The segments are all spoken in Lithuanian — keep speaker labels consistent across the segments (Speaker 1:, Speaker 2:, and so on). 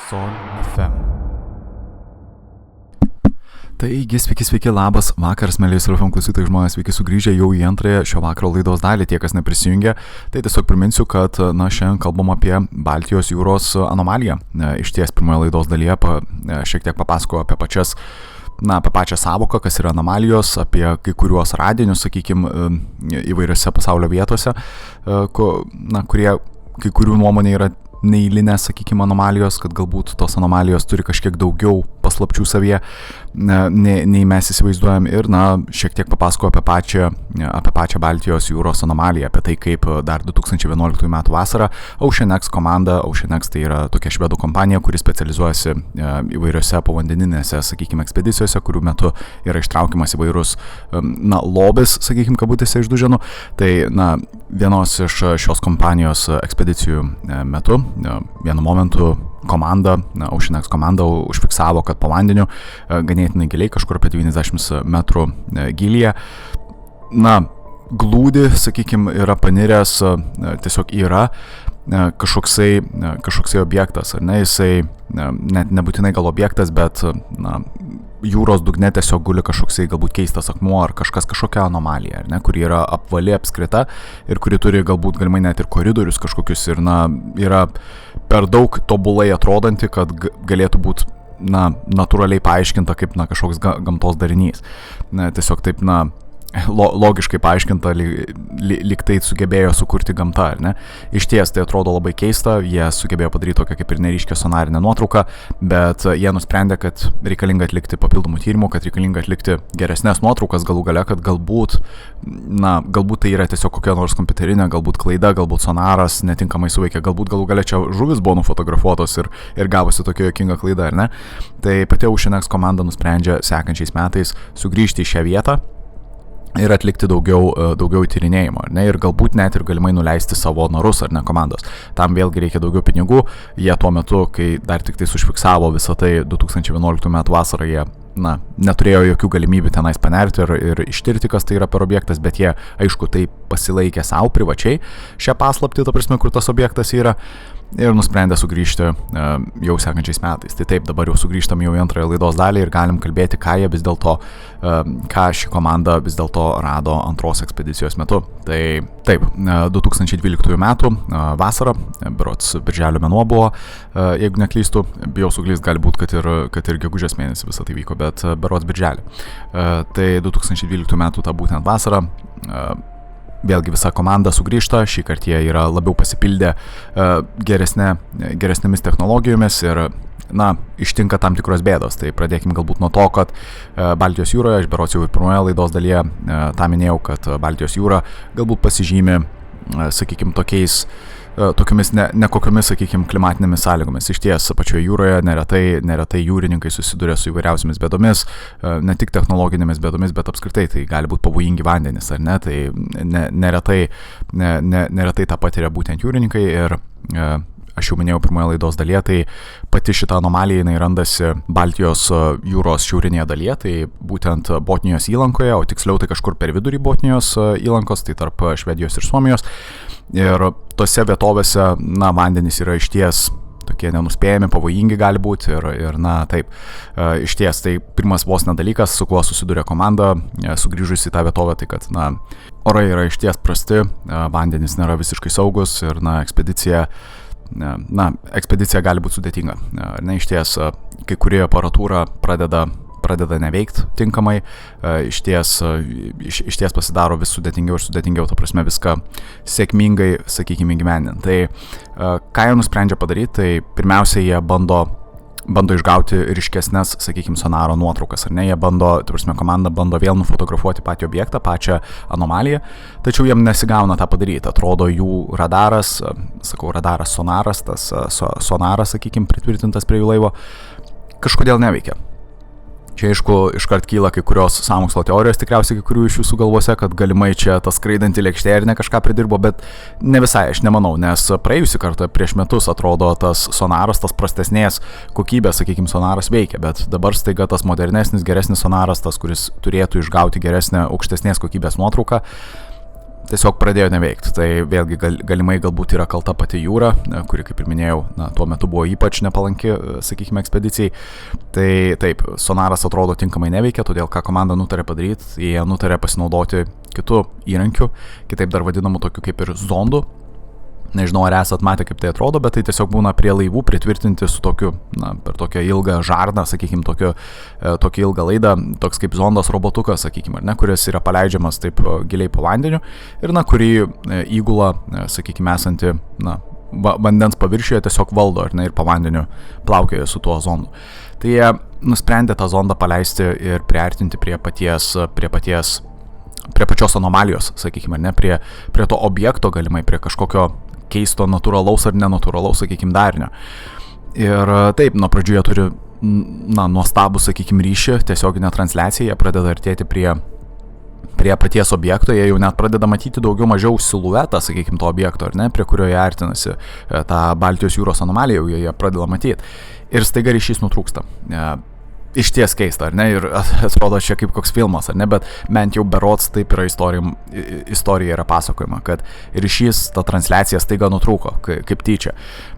Speaker 1: Son FM. Taigi, sveiki, labas vakaras, mėlyjus FM klausytojai žmonės, sveiki sugrįžę jau į antrąją šio vakaro laidos dalį, tie, kas neprisijungia. Tai tiesiog priminsiu, kad šiandien kalbam apie Baltijos jūros anomaliją. Išties pirmoje laidos dalyje šiek tiek papasakojau apie apie pačią savoką, kas yra anomalijos, apie kai kuriuos radinius, sakykime, įvairiose pasaulio vietose, kurie kai kurių nuomonė yra neeilinės, sakykime, anomalijos, kad galbūt tos anomalijos turi kažkiek daugiau paslapčių savyje, nei mes įsivaizduojam, ir šiek tiek papasakojau apie pačią Baltijos jūros anomaliją, apie tai, kaip dar 2011 metų vasarą OceanX komanda, OceanX tai yra tokia švedų kompanija, kuri specializuojasi įvairiose povandeninėse, sakykime, ekspedicijose, kurių metu yra ištraukiamas įvairūs lobis, sakykime, kabutėse iš duženų. Tai vienos iš šios kompanijos ekspedicijų metu vienu momentu OceanX komanda užfiksavo, kad po vandeniu ganėtinai giliai, kažkur apie 90 metrų gilyje, glūdi, sakykime, yra paniręs, tiesiog yra kažkoksai objektas, ar ne, jisai net nebūtinai gal objektas, bet jūros dugne tiesiog guli kažkoksai galbūt keistas akmuo ar kažkokia anomalija, ar ne, kuri yra apvali, apskrita ir kuri turi galbūt galimai net ir koridorius kažkokius ir yra per daug tobulai atrodanti, kad galėtų būti natūraliai paaiškinta kaip kažkoks gamtos darinys. Tiesiog taip logiškai paaiškinta, lyg tai sugebėjo sukurti gamta, ar ne? Išties tai atrodo labai keista, jie sugebėjo padaryti tokią kaip ir neryškę sonarinę nuotrauką, bet jie nusprendė, kad reikalinga atlikti papildomų tyrimų, kad reikalinga atlikti geresnės nuotraukas galų gale, kad galbūt tai yra tiesiog kokia nors kompiuterinė, galbūt klaida, galbūt sonaras netinkamai suveikė, galbūt galų gale čia žuvis buvo nufotografuotos ir gavosi tokia juokinga klaida, ar ne? Tai pati OceanX komanda nusprendžia sekančiais metais sugrįžti į šią vietą ir atlikti daugiau tyrinėjimo, ar ne, ir galbūt net ir galimai nuleisti savo narus, ar ne, komandos. Tam vėlgi reikia daugiau pinigų. Jie tuo metu, kai dar tik tai užfiksavo visą tai 2011 metų vasarą, jie neturėjo jokių galimybių tenais panerti ir ištirti, kas tai yra per objektas, bet jie, aišku, tai pasilaikė savo privačiai šią paslaptį, ta prasme, kur tas objektas yra, ir nusprendė sugrįžti jau sekančiais metais. Tai taip, dabar jau sugrįžtam jau į antrąją laidos dalį ir galim kalbėti, ką ši komanda vis dėlto rado antros ekspedicijos metu. Tai taip, 2012 metų vasarą, berods birželio mėnuo buvo, jeigu neklystu, bijau suklyst, gali būti, kad ir gegužės mėnesį visą tai vyko, bet berods birželį. Tai 2012 metų tą būtent vasarą vėlgi visa komanda sugrįžta, šį kartą jie yra labiau pasipildę geresnėmis technologijomis ir ištinka tam tikros bėdos. Tai pradėkime galbūt nuo to, kad Baltijos jūroje, aš berods jau ir pirmoje laidos dalyje tą minėjau, kad Baltijos jūra galbūt pasižymi, sakykime, tokiamis nekokiomis, sakykime, klimatinėmis sąlygomis. Iš ties, pačioje jūroje neretai jūrininkai susiduria su įvairiausiamis bėdomis, ne tik technologinėmis bėdomis, bet apskritai tai gali būti pavojingi vandenys, ar ne, tai neretai tą patiria būtent jūrininkai ir aš jau minėjau pirmoje laidos dalyje, tai pati šita anomalija randasi Baltijos jūros šiaurinėje dalyje, tai būtent Botnijos įlankoje, o tiksliau tai kažkur per vidurį Botnijos įlankos, tai tarp Švedijos ir Suomijos. Ir tose vietovėse, vandenys yra išties tokie nenuspėjami, pavojingi gali būti ir taip, išties tai pirmas vos dalykas, su kuo susiduria komanda, sugrįžus į tą vietovę, tai kad orai yra išties prasti, vandenys nėra visiškai saugus ir ekspedicija gali būti sudėtinga. Išties, kai kurie aparatūra pradeda neveikti tinkamai, išties pasidaro vis sudėtingiau, ta prasme viską sėkmingai, sakykime, įgyvendinti. Tai ką jie nusprendžia padaryti, tai pirmiausia jie bando išgauti ryškesnės, sakykime, sonaro nuotraukas, ar ne, komanda bando vėl nufotografuoti patį objektą, pačią anomaliją, tačiau jiem nesigauna tą padaryti. Atrodo, jų radaras, sonaras, tas sonaras, sakykime, pritvirtintas prie jų laivo, kažkodėl neveikia. Čia, aišku, iškart kyla kai kurios sąmokslo teorijos, tikriausiai kai kurių iš jūsų galvose, kad galimai čia tas skraidanti lėkštė ir ne kažką pridirbo, bet ne visai, aš nemanau, nes praėjusį kartą prieš metus atrodo tas sonaras, tas prastesnės kokybės, sakykime, sonaras veikia, bet dabar staiga tas modernesnis, geresnis sonaras, tas, kuris turėtų išgauti geresnę, aukštesnės kokybės nuotrauką, tiesiog pradėjo neveikti. Tai vėlgi galimai galbūt yra kalta pati jūra, kuri, kaip ir minėjau, tuo metu buvo ypač nepalanki, sakykime, ekspedicijai. Tai taip, sonaras atrodo tinkamai neveikia, todėl ką komanda nutarė padaryti, jie nutarė pasinaudoti kitų įrankių, kitaip dar vadinamų tokių kaip ir zondų. Nežinau, ar esat matę, kaip tai atrodo, bet tai tiesiog būna prie laivų pritvirtinti su tokiu, per tokią ilgą žarną, sakykime, tokią ilgą laidą, toks kaip zondas robotukas, sakykime, kuris yra paleidžiamas taip giliai po vandeniu ir, kurį įgula, sakykime, esanti, vandens paviršiuje tiesiog valdo, ir po vandeniu plaukioja su tuo zondu. Tai jie nusprendė tą zondą paleisti ir priartinti prie pačios anomalijos, sakykime, prie to objekto galimai, prie kažkokio keisto natūralaus ar nenatūralaus, sakykime, darinio. Ir taip, nuo pradžių jie turi, nuostabų, sakykime, ryšį, tiesioginę transliaciją, jie pradeda artėti prie paties objekto, jie jau net pradeda matyti daugiau mažiau siluetą, sakykime, to objekto, prie kurio jie artinasi, tą Baltijos jūros anomaliją jie pradeda matyti. Ir staiga ryšys nutrūksta. Iš ties keista, ir atrodo čia kaip koks filmas, bet bent jau berods taip yra istorija yra pasakojama, kad ryšys, ta transliacija staiga nutrūko, kaip tyčia.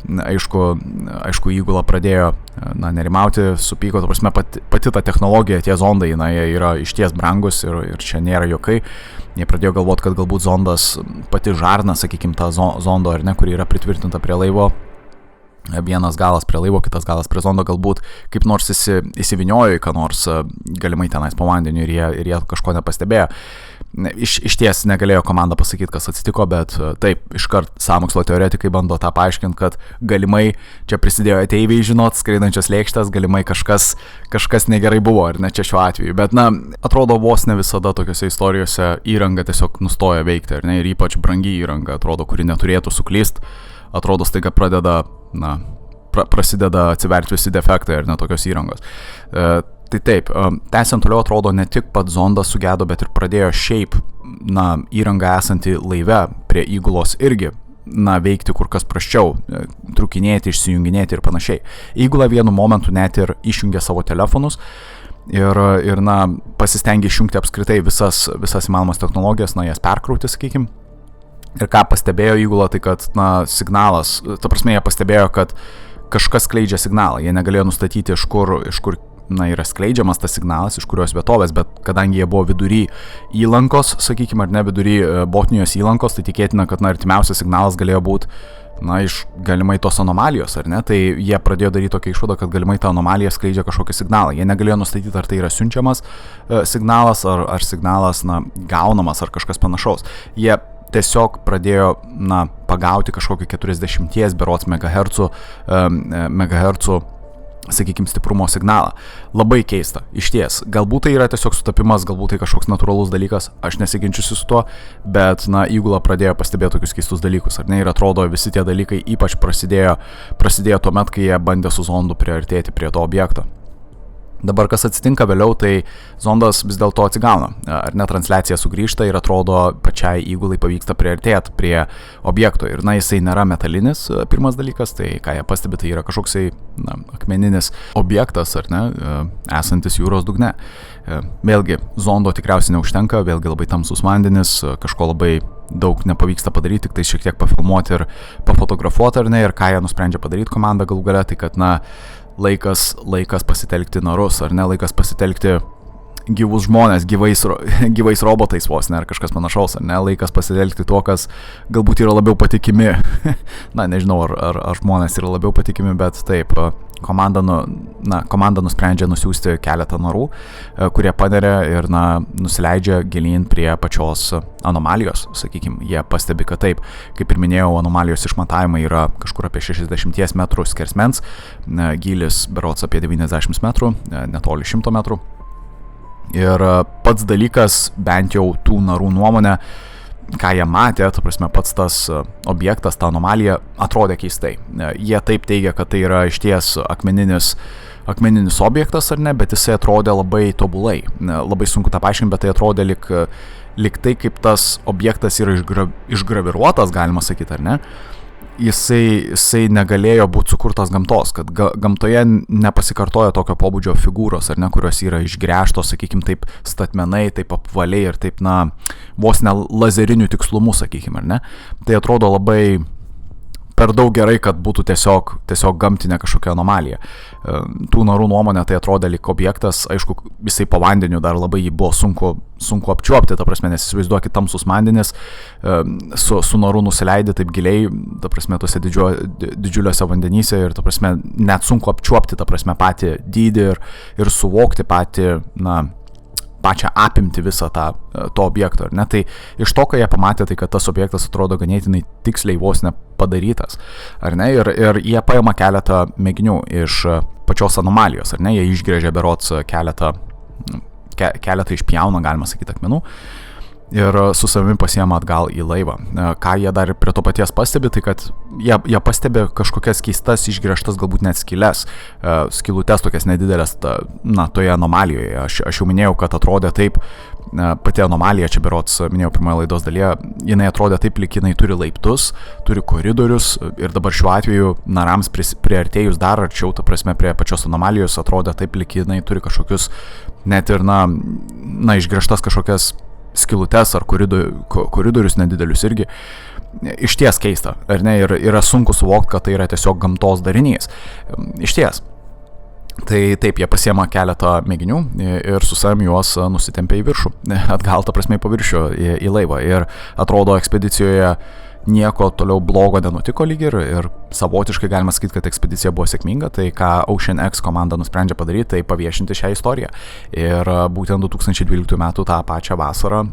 Speaker 1: Aišku, įgula pradėjo nerimauti, supyko, pati ta technologija, tie zondai, jie yra iš ties brangus ir čia nėra jokai. Jie pradėjo galvoti, kad galbūt zondas, pati žarna, sakykime, ta zondo, kuri yra pritvirtinta prie laivo, vienas galas prie laivo, kitas galas prie zondo, galbūt kaip nors įsiviniojo į ką nors galimai tenais po vandeniu ir jie kažko nepastebėjo. Iš ties negalėjo komanda pasakyti, kas atsitiko, bet taip, iškart sąmokslo teoretikai bando tą paaiškinti, kad galimai čia prisidėjo ateiviai, skraidančios lėkštės, galimai kažkas negerai buvo, čia šiuo atveju. Bet, atrodo, vos ne visada tokiose istorijose įranga tiesiog nustoja veikti, ir ypač brangi įranga, atrodo, kuri neturėtų suklyst, atrodo, staiga prasideda atsiverti visi defektai tokios įrangos. Tai taip, tęsiant toliau, atrodo, ne tik pats zondas sugedo, bet ir pradėjo šiaip, įranga esanti laive prie įgulos irgi, veikti kur kas prasčiau, trukinėti, išsijunginėti ir panašiai. Įgula vienu momentu net ir išjungė savo telefonus ir pasistengė išjungti apskritai visas įmanomas technologijas, jas perkrauti, sakykime. Ir ką pastebėjo įgula, tai kad, signalas, ta prasme, jie pastebėjo, kad kažkas skleidžia signalą. Jie negalėjo nustatyti, iš kur yra skleidžiamas tas signalas, iš kurios vietovės, bet kadangi jie buvo vidury įlankos, sakykime, vidury Botnijos įlankos, tai tikėtina, kad, artimiausias signalas galėjo būti, iš galimai tos anomalijos, tai jie pradėjo daryti tokią išvadą, kad galimai ta anomalija skleidžia kažkokį signalą. Jie negalėjo nustatyti, ar tai yra siunčiamas signalas, ar signalas, gaunamas, ar kažkas panašaus. Jie tiesiog pradėjo, pagauti kažkokį 40 berods megahercų, sakykime, stiprumo signalą. Labai keista, iš ties. Galbūt tai yra tiesiog sutapimas, galbūt tai kažkoks natūralus dalykas, aš nesiginčiusiu su tuo, bet, įgula pradėjo pastebėti tokius keistus dalykus, ir atrodo, visi tie dalykai ypač prasidėjo tuomet, kai jie bandė su zondu priartėti prie to objekto. Dabar kas atsitinka vėliau, tai zondas vis dėlto atsigauna, transliacija sugrįžta ir atrodo pačiai įgulai pavyksta priartėti prie objekto ir jisai nėra metalinis, pirmas dalykas, tai ką jie pastebi, tai yra kažkoksai akmeninis objektas, esantis jūros dugne. Vėlgi, zondo tikriausiai neužtenka, vėlgi labai tamsus vandenis, kažko labai daug nepavyksta padaryti, tik tai šiek tiek pafilmuoti ir pafotografuoti, ir ką jie nusprendžia padaryti komanda galų gale, tai kad, laikas pasitelkti narus, laikas pasitelkti gyvus žmonės, gyvais robotais vos, ar kažkas panašaus, laikas pasitelkti tuo, kas galbūt yra labiau patikimi. Nežinau, ar žmonės yra labiau patikimi, bet taip, komanda nusprendžia nusiųsti keletą narų, kurie paneria ir nusileidžia gilyn prie pačios anomalijos, sakykime. Jie pastebi, kad taip, kaip ir minėjau, anomalijos išmatavimai yra kažkur apie 60 metrų skersmens, gylis berods apie 90 metrų, netoli 100 metrų. Ir pats dalykas, bent jau tų narų nuomonė, ką jie matė, ta prasme, pats tas objektas, ta anomalija atrodė keistai. Jie taip teigia, kad tai yra išties akmeninis objektas, bet jisai atrodė labai tobulai. Labai sunku tą paaiškinti, bet tai atrodė lyg tai, kaip tas objektas yra išgraviruotas, galima sakyti, jisai negalėjo būti sukurtas gamtos, kad gamtoje nepasikartoja tokio pobūdžio figūros, ar ne, kurios yra išgręžtos, sakykime, taip statmenai, taip apvaliai ir taip, na, vos ne lazeriniu tikslumu, sakykime, ar ne. Tai atrodo labai per daug gerai, kad būtų tiesiog gamtinė kažkokia anomalija. Tų narų nuomonė tai atrodė lyg objektas, aišku, jisai po vandeniu dar labai jį buvo sunku apčiuopti, ta prasme, nes įsivaizduokit tamsus vandenis, su naru nusileidi taip giliai, ta prasme, tuose didžiuliuose vandenyse ir, ta prasme, net sunku apčiuopti, ta prasme, patį dydį ir suvokti pačią apimti visą to objekto, ar ne? Tai iš to, ką jie pamatė, tai kad tas objektas atrodo ganėtinai tiksliai vos nepadarytas, ar ne? Ir jie paima keletą mėginių iš pačios anomalijos, ar ne? Jie išgręžia berods keletą išpjauna, galima sakyti, akmenų ir su savimi pasiema atgal į laivą. Ką jie dar prie to paties pastebi, tai kad jie pastebi kažkokias keistas išgręžtas galbūt net skylutes tokias nedidelės toje anomalijoje. Aš jau minėjau, kad atrodė taip, pati anomalija, čia berods minėjau pirmoje laidos dalyje, jinai atrodė taip, lyg jinai turi laiptus, turi koridorius ir dabar šiuo atveju narams priartėjus dar arčiau, ta prasme, prie pačios anomalijos atrodė taip, lyg jinai turi kažkokius net ir išgręžtas kažkokias skylutes ar koridorius nedidelius irgi. Išties keista, ar ne? Ir yra sunku suvokti, kad tai yra tiesiog gamtos darinys. Išties. Tai taip, jie pasiema keletą mėginių ir su savimi juos nusitempia į viršų, atgal, ta prasme, į paviršių, į laivą. Ir atrodo, ekspedicijoje nieko toliau blogo nenutiko lyg ir savotiškai galima sakyti, kad ekspedicija buvo sėkminga. Tai ką Ocean X komanda nusprendžia padaryti, tai paviešinti šią istoriją. Ir būtent 2012 metų tą pačią vasarą,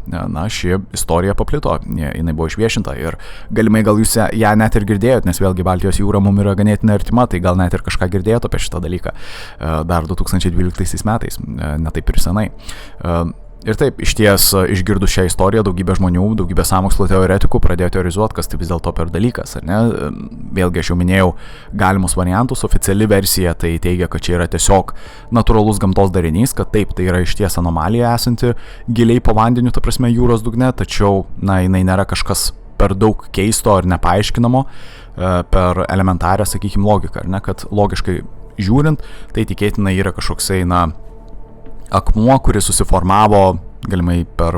Speaker 1: ši istorija paplito, jinai buvo išviešinta ir galimai gal jūs ją net ir girdėjot, nes vėlgi Baltijos jūra mums yra ganėtinai artima, tai gal net ir kažką girdėjot apie šitą dalyką dar 2012 metais, ne taip ir senai. Ir taip, išties išgirdus šią istoriją, daugybė žmonių, daugybė sąmokslo teoretikų pradėjo teorizuoti, kas tai vis dėlto per dalykas, ar ne? Vėlgi, aš jau minėjau galimus variantus, oficiali versija tai teigia, kad čia yra tiesiog natūralus gamtos darinys, kad taip, tai yra išties anomalija esanti giliai po vandeniu, ta prasme, jūros dugne, tačiau, jinai nėra kažkas per daug keisto ar nepaaiškinamo per elementarę, sakykime, logiką, ar ne? Kad logiškai žiūrint, tai tikėtina yra kažkoksai, akmuo, kuris susiformavo galimai per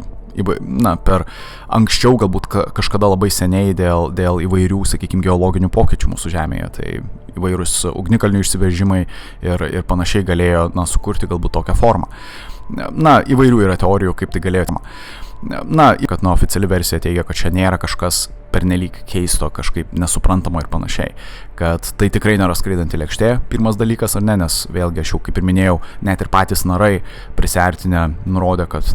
Speaker 1: anksčiau, galbūt kažkada labai seniai dėl įvairių, sakykime, geologinių pokyčių mūsų Žemėje. Tai įvairūs ugnikalnių išsiveržimai ir panašiai galėjo sukurti galbūt tokią formą. Įvairių yra teorijų, kaip tai galėjo. Kad oficiali versija teigia, kad čia nėra kažkas pernelyg keisto, kažkaip nesuprantamo ir panašiai. Kad tai tikrai nėra skraidanti lėkštė, pirmas dalykas, ar ne, nes vėlgi aš jau kaip ir minėjau, net ir patys narai prisiartinę nurodė, kad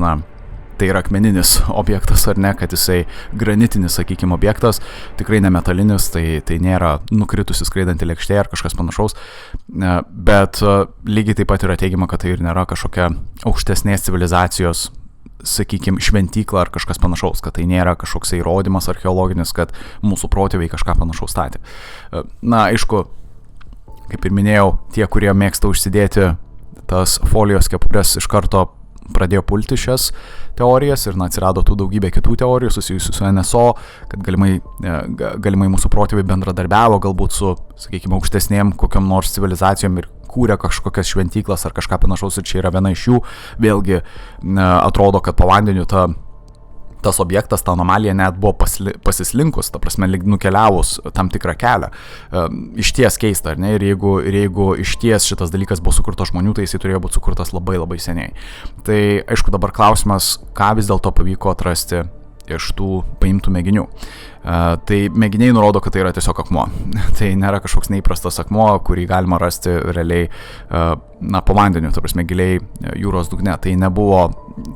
Speaker 1: tai yra akmeninis objektas, ar ne, kad jisai granitinis, sakykime, objektas, tikrai ne metalinis, tai nėra nukritusi skraidanti lėkštė ar kažkas panašaus, bet lygiai taip pat yra teigiama, kad tai ir nėra kažkokia aukštesnės civilizacijos, sakykime, šventykla ar kažkas panašaus, kad tai nėra kažkoks įrodymas archeologinis, kad mūsų protėviai kažką panašaus statė. Aišku, kaip ir minėjau, tie, kurie mėgsta užsidėti tas folijos kepures, iš karto pradėjo pulti šias teorijas ir atsirado tų daugybė kitų teorijų susijusių su NSO, kad galimai mūsų protėviai bendradarbiavo galbūt su, sakykime, aukštesnėm kokiam nors civilizacijom ir kūrė kažkokias šventyklas ar kažką panašaus ir čia yra viena iš jų. Vėlgi atrodo, kad po vandeniu tas objektas, ta anomalija net buvo pasislinkus, ta prasme, lyg nukeliavus tam tikrą kelią. Išties keista, ar ne? Ir jeigu išties šitas dalykas buvo sukurtas žmonių, tai jisai turėjo būti sukurtas labai labai seniai. Tai aišku, dabar klausimas, ką vis dėlto pavyko atrasti iš tų paimtų mėginių. Tai mėginiai nurodo, kad tai yra tiesiog akmuo. Tai nėra kažkoks neįprastas akmuo, kurį galima rasti realiai po vandeniu, ta prasme, giliai jūros dugne. Tai nebuvo,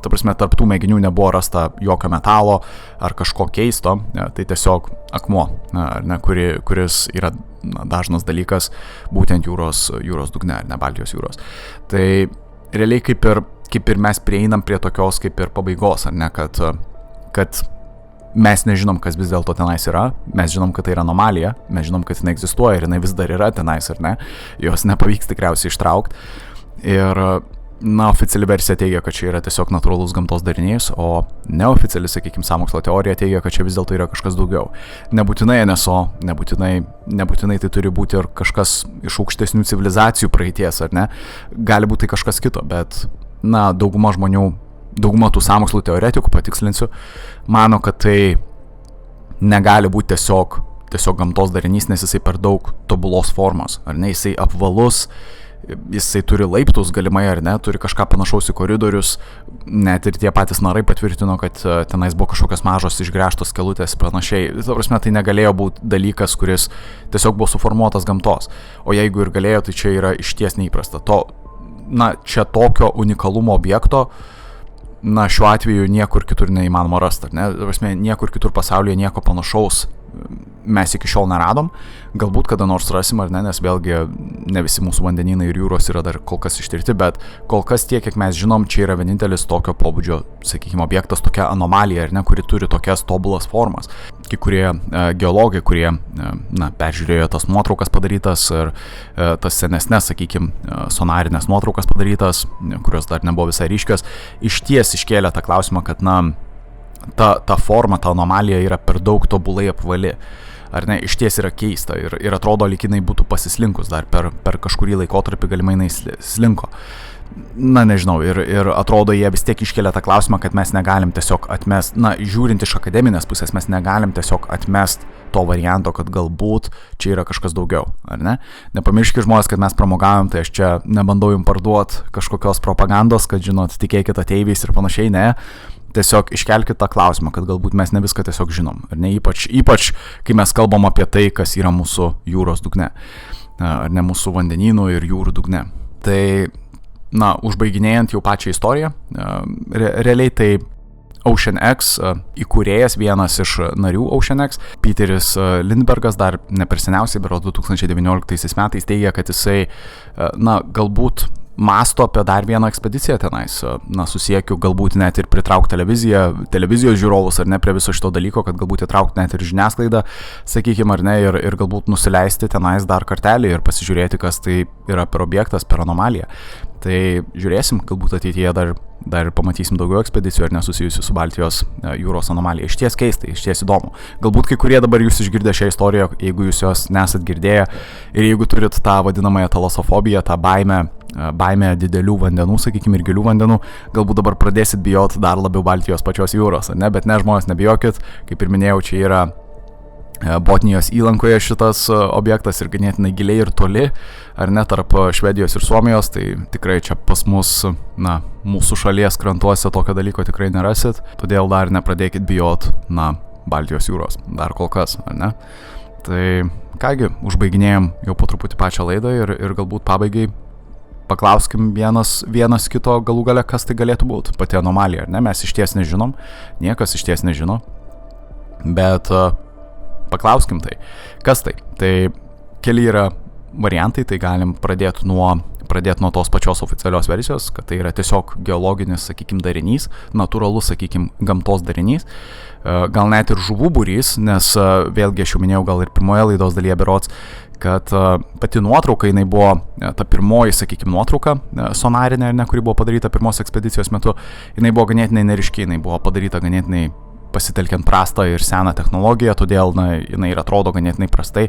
Speaker 1: ta prasme, tarp tų mėginių nebuvo rasta jokio metalo ar kažko keisto, tai tiesiog akmuo, ar ne, kuris yra dažnas dalykas būtent jūros dugne, ar ne Baltijos jūros. Tai realiai kaip ir mes prieinam prie tokios kaip ir pabaigos, ar ne, kad mes nežinom, kas vis dėlto tenais yra, mes žinom, kad tai yra anomalija, mes žinom, kad jinai egzistuoja ir jinai vis dar yra tenais, ar ne, jos nepavyks tikriausiai ištraukti. Ir Oficiali versija teigia, kad čia yra tiesiog natūralus gamtos darinys, o neoficiali, sakykime, sąmokslo teorija teigia, kad čia vis dėlto yra kažkas daugiau. Nebūtinai NSO, nebūtinai tai turi būti ir kažkas iš aukštesnių civilizacijų praeities, ar ne? Gali būti kažkas kito, bet, dauguma žmonių, dauguma tų sąmokslo teoretikų, patikslinsiu, mano, kad tai negali būti tiesiog gamtos darinys, nes jisai per daug tobulos formos, ar ne? Jisai apvalus, jisai turi laiptus galimai ar ne, turi kažką panašaus į koridorius, net ir tie patys narai patvirtino, kad tenais buvo kažkokios mažos išgręžtos skelutės panašiai. Ta prasme, tai negalėjo būti dalykas, kuris tiesiog buvo suformuotas gamtos. O jeigu ir galėjo, tai čia yra išties neįprasta. Čia tokio unikalumo objekto, šiuo atveju niekur kitur neįmanoma rasti, ne? Ta prasme, niekur kitur pasaulyje nieko panašaus mes iki šiol neradom, galbūt kada nors rasim ar ne, nes vėlgi ne visi mūsų vandenynai ir jūros yra dar kol kas ištirti, bet kol kas tiek, kiek mes žinom, čia yra vienintelis tokio pobūdžio, sakykime, objektas, tokia anomalija, ar ne, kuri turi tokias tobulas formas. Kai kurie geologai, kurie peržiūrėjo tas nuotraukas padarytas ir tas senesnes, sakykime, sonarinės nuotraukas padarytas, kurios dar nebuvo visai ryškios, išties iškėlė tą klausimą, kad ta forma, ta anomalija yra per daug tobulai apvali. Ar ne, išties yra keista ir atrodo, lyg jinai būtų pasislinkus dar per kažkurį laikotarpį galimai jinai slinko. Nežinau, ir atrodo, jie vis tiek iškelia tą klausimą, kad mes negalim tiesiog atmest, žiūrint iš akademinės pusės, mes negalim tiesiog atmest to varianto, kad galbūt čia yra kažkas daugiau, ar ne? Nepamirškit žmonės, kad mes pramogavom, tai aš čia nebandau jums parduoti kažkokios propagandos, kad, žinot, tikėkit ateiviais ir panašiai, ne. Tiesiog iškelkit tą klausimą, kad galbūt mes ne viską tiesiog žinom, ar ne, ypač kai mes kalbam apie tai, kas yra mūsų jūros dugne, ar ne, mūsų vandenynų ir jūrų dugne. Tai, užbaiginėjant jau pačią istoriją, realiai tai OceanX įkūrėjas, vienas iš narių OceanX, Peteris Lindbergas, dar ne per seniausiai, berods 2019 metais teigia, kad jisai, galbūt masto apie dar vieną ekspediciją tenais, susiekiu galbūt net ir pritraukti televizijos žiūrovus ar ne prie viso šito dalyko, kad galbūt įtraukti net ir žiniasklaidą, sakykime, ar ne, ir galbūt nusileisti tenais dar kartelį ir pasižiūrėti, kas tai yra per objektas, per anomaliją. Tai žiūrėsim, galbūt ateityje dar pamatysim daugiau ekspedicijų ar nesusijusių su Baltijos jūros anomalija. Išties keista, išties įdomu. Galbūt kai kurie dabar jūs išgirdę šią istoriją, jeigu jūs jos nesat girdėję ir jeigu turit tą vadinamąją talasofobiją, tą baimę didelių vandenų, sakykime, ir gilių vandenų, galbūt dabar pradėsit bijoti dar labiau Baltijos pačios jūros, ne? Bet ne, žmonės, nebijokit, kaip ir minėjau, čia yra Botnijos įlankoje šitas objektas ir ganėtinai giliai ir toli, ar ne, tarp Švedijos ir Suomijos, tai tikrai čia pas mus, mūsų šalies krantuose tokio dalyko tikrai nerasit, todėl dar nepradėkit bijot, Baltijos jūros, dar kol kas, ar ne. Tai kągi, užbaiginėjom jau po truputį pačią laidą ir galbūt pabaigai paklauskim vienas kito galų gale, kas tai galėtų būti, pati anomalija, ar ne, mes išties nežinom, niekas išties nežino, bet paklauskim tai. Kas tai? Tai keli yra variantai, tai galim pradėti nuo tos pačios oficialios versijos, kad tai yra tiesiog geologinis, sakykime, darinys, natūralus, sakykime, gamtos darinys, gal net ir žuvų būrys, nes vėlgi aš jau minėjau, gal ir pirmoje laidos dalyje berods, kad pati nuotrauka, jinai buvo ta pirmoji, sakykime, nuotrauka sonarinė, kuri buvo padaryta pirmos ekspedicijos metu, jinai buvo ganėtinai neryški, jinai buvo padaryta ganėtinai pasitelkiant prastą ir seną technologiją, todėl jinai ir atrodo ganėtinai prastai.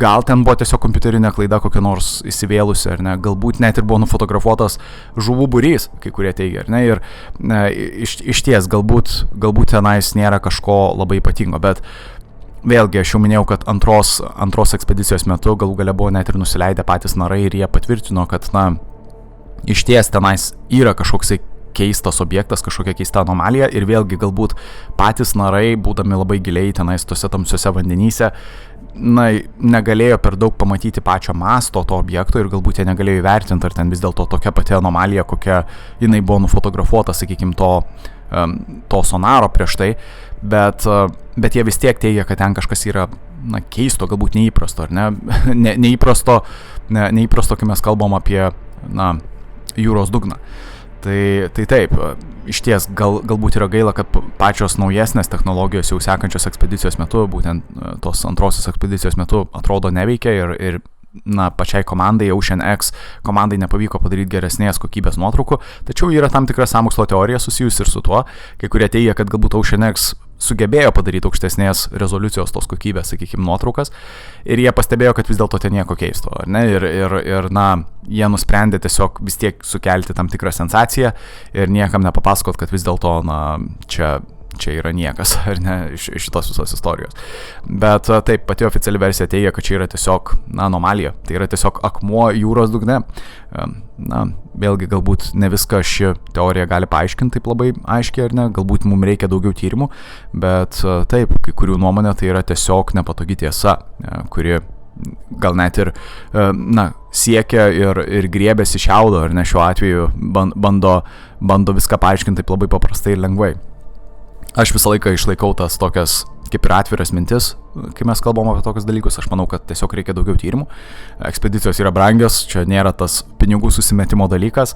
Speaker 1: Gal ten buvo tiesiog kompiuterinė klaida kokia nors įsivėlusi, ar ne, galbūt net ir buvo nufotografuotas žuvų būrys, kai kurie teigia, ar ne, ir išties galbūt tenais nėra kažko labai ypatingo, bet vėlgi aš jau minėjau, kad antros ekspedicijos metu galų gale buvo net ir nusileidę patys narai ir jie patvirtino, kad išties tenais yra kažkoksai keistas objektas, kažkokia keista anomalija ir vėlgi galbūt patys narai, būdami labai giliai tenais tose tamsiuose vandenyse, negalėjo per daug pamatyti pačio masto to objekto ir galbūt jie negalėjo įvertinti, ar ten vis dėlto tokia pati anomalija, kokia jinai buvo nufotografuota, sakykime, to sonaro prieš tai, bet jie vis tiek teigia, kad ten kažkas yra keisto, galbūt neįprasto, ar ne, neįprasto, kai mes kalbam apie jūros dugną. Tai taip, išties galbūt yra gaila, kad pačios naujesnės technologijos jau sekančios ekspedicijos metu, būtent tos antrosios ekspedicijos metu atrodo neveikia ir pačiai komandai, OceanX komandai nepavyko padaryti geresnės kokybės nuotraukų, tačiau yra tam tikra sąmokslo teorija susijusi ir su tuo, kai kurie teigia, kad galbūt OceanX sugebėjo padaryti aukštesnės rezoliucijos tos kokybės, sakykime, nuotraukas ir jie pastebėjo, kad vis dėlto ten nieko keisto, ar ne? Ir jie nusprendė tiesiog vis tiek sukelti tam tikrą sensaciją ir niekam nepapasakot, kad vis dėlto, čia yra niekas, ar ne, iš šitos visos istorijos. Bet taip, pati oficiali versija teigia, kad čia yra tiesiog anomalija, tai yra tiesiog akmuo jūros dugne. Vėlgi, galbūt ne viską ši teorija gali paaiškinti taip labai aiškiai, ar ne, galbūt mums reikia daugiau tyrimų, bet taip, kai kurių nuomonė tai yra tiesiog nepatogi tiesa, kuri gal net ir siekia ir griebėsi šiaudo, ar ne, šiuo atveju bando viską paaiškinti taip labai paprastai ir lengvai. Aš visą laiką išlaikau tas tokias kaip ir atviras mintis, kai mes kalbam apie tokius dalykus. Aš manau, kad tiesiog reikia daugiau tyrimų. Ekspedicijos yra brangios, čia nėra tas pinigų susimetimo dalykas.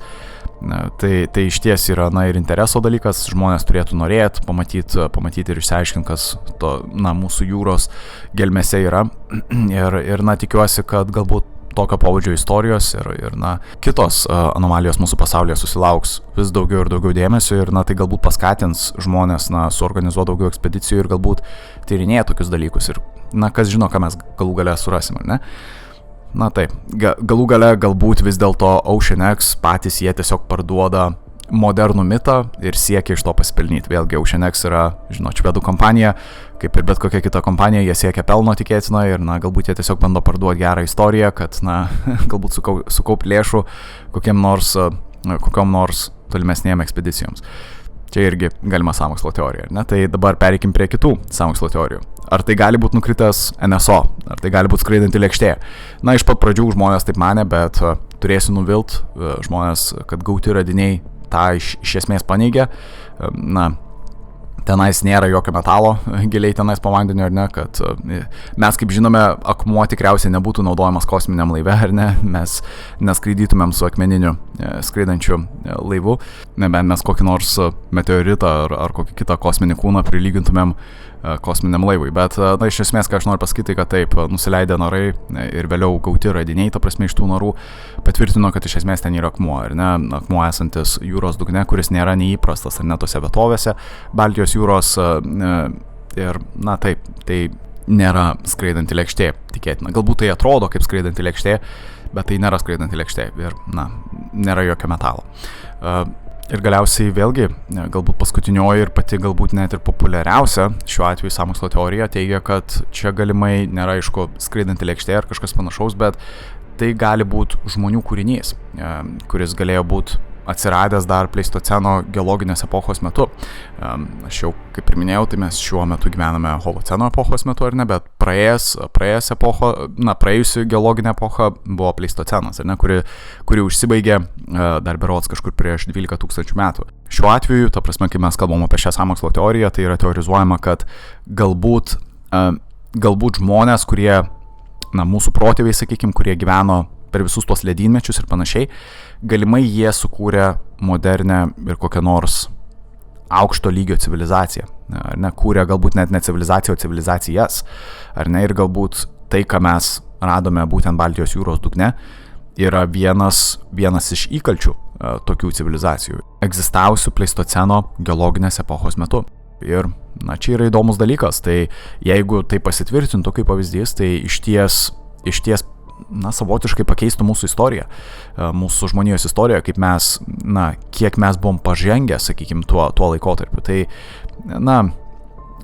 Speaker 1: Tai iš ties yra ir intereso dalykas. Žmonės turėtų norėti pamatyti ir išsiaiškinti, kas mūsų jūros gelmėse yra. Ir tikiuosi, kad galbūt tokio pobūdžio istorijos ir kitos anomalijos mūsų pasaulyje susilauks vis daugiau ir daugiau dėmesio ir tai galbūt paskatins žmonės suorganizuoti daugiau ekspedicijų ir galbūt tyrinėti tokius dalykus ir kas žino, ką mes galų gale surasim, ar ne? Taip, galų gale galbūt vis dėlto OceanX patys jie tiesiog parduoda modernų mitą ir siekia iš to pasipelnyti. Vėlgi, OceanX yra, švedų kompanija, kaip ir bet kokia kita kompanija, jie siekia pelno tikėtina ir galbūt jie tiesiog bando parduoti gerą istoriją, kad galbūt sukaupt lėšų kokiom nors tolimesnėm ekspedicijoms. Čia irgi galima sąmokslo teorija, ne? Tai dabar pereikim prie kitų sąmokslo teorijų. Ar tai gali būti nukritęs NSO, ar tai gali būti skraidanti lėkštė? Iš pat pradžių žmonės taip manė, bet turėsiu nuvilt žmonės, kad gauti radiniai tą iš esmės paneigia. Tenais nėra jokio metalo giliai tenais po vandeniu, ar ne, kad mes, kaip žinome, akmuo tikriausiai nebūtų naudojamas kosminiam laive, ar ne, mes neskraidytumėm su akmeniniu skraidančiu laivu, nebent mes kokį nors meteoritą ar kokį kitą kosminį kūną prilygintumėm kosminiam laivui, bet iš esmės, ką aš noriu pasakyti, kad taip, nusileidę narai ir vėliau gauti radiniai, ta prasme iš tų narų, patvirtino, kad iš esmės ten yra akmuo, ar ne, akmuo esantis jūros dugne, kuris nėra neįprastas, ar ne, tose vietovėse Baltijos jūros ir, taip, tai nėra skraidanti lėkštė, tikėtina. Galbūt tai atrodo kaip skraidanti lėkštė, bet tai nėra skraidanti lėkštė ir, nėra jokio metalo. Ir galiausiai vėlgi, galbūt paskutinioji ir pati galbūt net ir populiariausia šiuo atveju sąmokslo teorija teigia, kad čia galimai nėra aišku skraidanti lėkštė ar kažkas panašaus, bet tai gali būti žmonių kūrinys, kuris galėjo būti atsiradęs dar Pleistoceno geologinės epochos metu. Aš jau, kaip ir minėjau, tai mes šiuo metu gyvename Holoceno epochos metu, ar ne, bet praėjusi geologinė epocha buvo Pleistocenas, ar ne, kuri užsibaigė dar berods kažkur prieš 12 000 metų. Šiuo atveju, ta prasme, kai mes kalbam apie šią sąmokslo teoriją, tai yra teorizuojama, kad galbūt žmonės, kurie, mūsų protėviai, sakykime, kurie gyveno per visus tuos ledynmečius ir panašiai, galimai jie sukūrė modernę ir kokią nors aukšto lygio civilizaciją, ar ne, kūrė galbūt net ne civilizaciją, o civilizacijas, ar ne, ir galbūt tai, ką mes radome būtent Baltijos jūros dugne, yra vienas iš įkalčių tokių civilizacijų, egzistavusių Pleistoceno geologinės epochos metu. Ir, čia yra įdomus dalykas, tai jeigu tai pasitvirtintų kaip pavyzdys, tai iš ties savotiškai pakeistų mūsų istoriją, mūsų žmonijos istoriją, kaip mes, kiek mes buvom pažengę, sakykime, tuo laikotarpiu. Tai,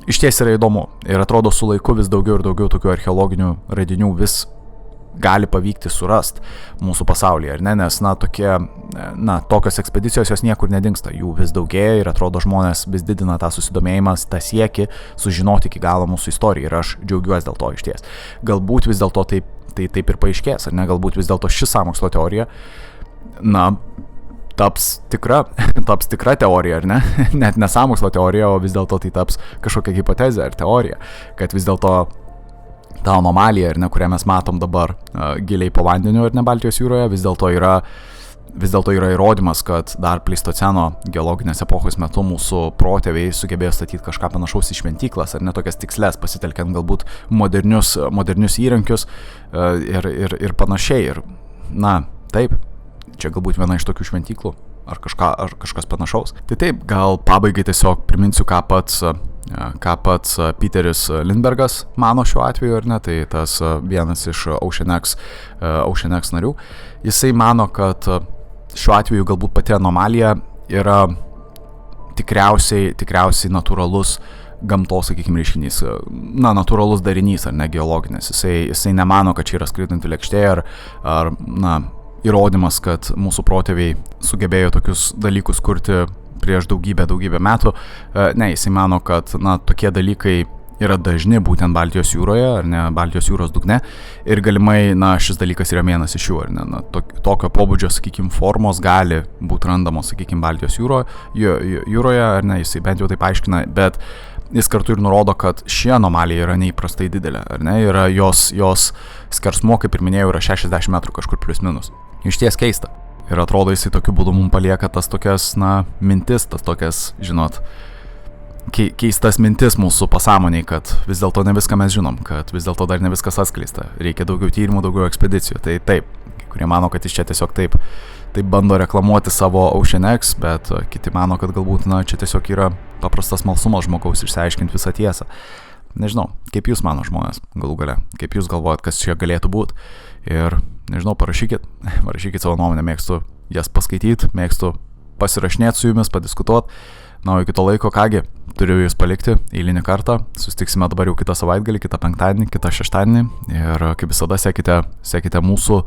Speaker 1: iš ties yra įdomu ir atrodo su laiku vis daugiau ir daugiau tokių archeologinių radinių vis gali pavykti surasti mūsų pasaulyje, ar ne, nes, tokios ekspedicijos jos niekur nedingsta, jų vis daugėja ir atrodo žmonės vis didina tą susidomėjimą, tą siekį sužinoti iki galo mūsų istoriją ir aš džiaugiuosi dėl to iš ties. Galbūt vis dėlto taip ir paaiškės, ar ne, galbūt vis dėlto ši sąmokslo teorija, taps tikra teorija, ar ne, net ne sąmokslo teorija, o vis dėlto tai taps kažkokia hipotezė ar teorija, kad vis dėlto ta anomalija, ar ne, kurią mes matom dabar giliai po vandeniu, ar ne, Baltijos jūroje, vis dėlto yra, vis dėlto yra įrodymas, kad dar pleistoceno geologinės epochos metu mūsų protėviai sugebėjo statyti kažką panašaus į šventyklas, ar ne tokias tiksles, pasitelkiant galbūt modernius įrankius ir panašiai. Ir, na, taip, čia galbūt viena iš tokių šventyklų ar kažkas panašaus. Tai taip, gal pabaigai tiesiog priminsiu, ką pats Peteris Lindbergas mano šiuo atveju, ar ne, tai tas vienas iš Ocean X narių. Jisai mano, kad šiuo atveju galbūt pati anomalija yra tikriausiai natūralus gamtos, sakykime, reiškinys, natūralus darinys, ar ne, geologinis. Jisai nemano, kad čia yra skraidanti lėkštė ar įrodymas, kad mūsų protėviai sugebėjo tokius dalykus kurti prieš daugybę metų. Ne, jisai mano, kad tokie dalykai yra dažni būtent Baltijos jūroje, ar ne, Baltijos jūros dugne, ir galimai, šis dalykas yra vienas iš jų, ar ne, tokio pobūdžio, sakykime, formos gali būti randamos, sakykime, Baltijos jūroje, ar ne, jisai bent jau taip aiškina, bet jis kartu ir nurodo, kad ši anomalija yra neįprastai didelė, ar ne, yra jos skersmuo, kaip ir minėjau, yra 60 metrų kažkur plius minus. Iš ties keista. Ir atrodo, jisai tokiu būdu mums palieka tas tokias, mintis, tas tokias, žinot, keistas mintis mūsų pasąmoniai, kad vis dėlto ne viską mes žinom, kad vis dėlto dar ne viskas atskleista. Reikia daugiau tyrimų, daugiau ekspedicijų. Tai taip, kai kurie mano, kad jis čia tiesiog taip bando reklamuoti savo Ocean X, bet kiti mano, kad galbūt, čia tiesiog yra paprastas smalsumas žmogaus išsiaiškinti visą tiesą. Nežinau, kaip jūs mano žmonės, galų gale, kaip jūs galvojat, kas čia galėtų būti. Ir, nežinau, parašykit savo nuomonę, mėgstu jas paskaityti, mėgstu pasirašinėti su jumis, padiskutuoti. O iki to laiko, kągi, turiu jūs palikti eilinį kartą. Susitiksime dabar jau kitą savaitgalį, kitą penktadienį, kitą šeštadienį. Ir kaip visada, sekite mūsų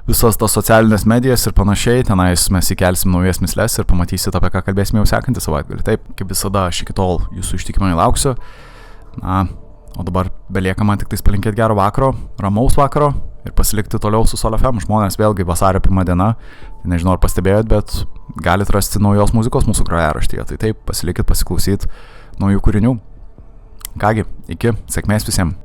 Speaker 1: visas tas socialinės medijas ir panašiai. Tenais mes įkelsim naujas misles ir pamatysit, apie ką kalbėsime jau sekantį savaitgalį. Taip, kaip visada, aš iki tol jūsų ištikimai lauksiu. O dabar belieka man tik tais palinkėti gero vakaro, ramaus vakaro ir pasilikti toliau su Sol FM. Žmonės, vėlgi vasario 1 diena, tai nežinau ar pastebėjot, bet galit rasti naujos muzikos mūsų grojaraštyje. Tai taip, pasilikit pasiklausyti naujų kūrinių. Kągi, iki, sėkmės visiems.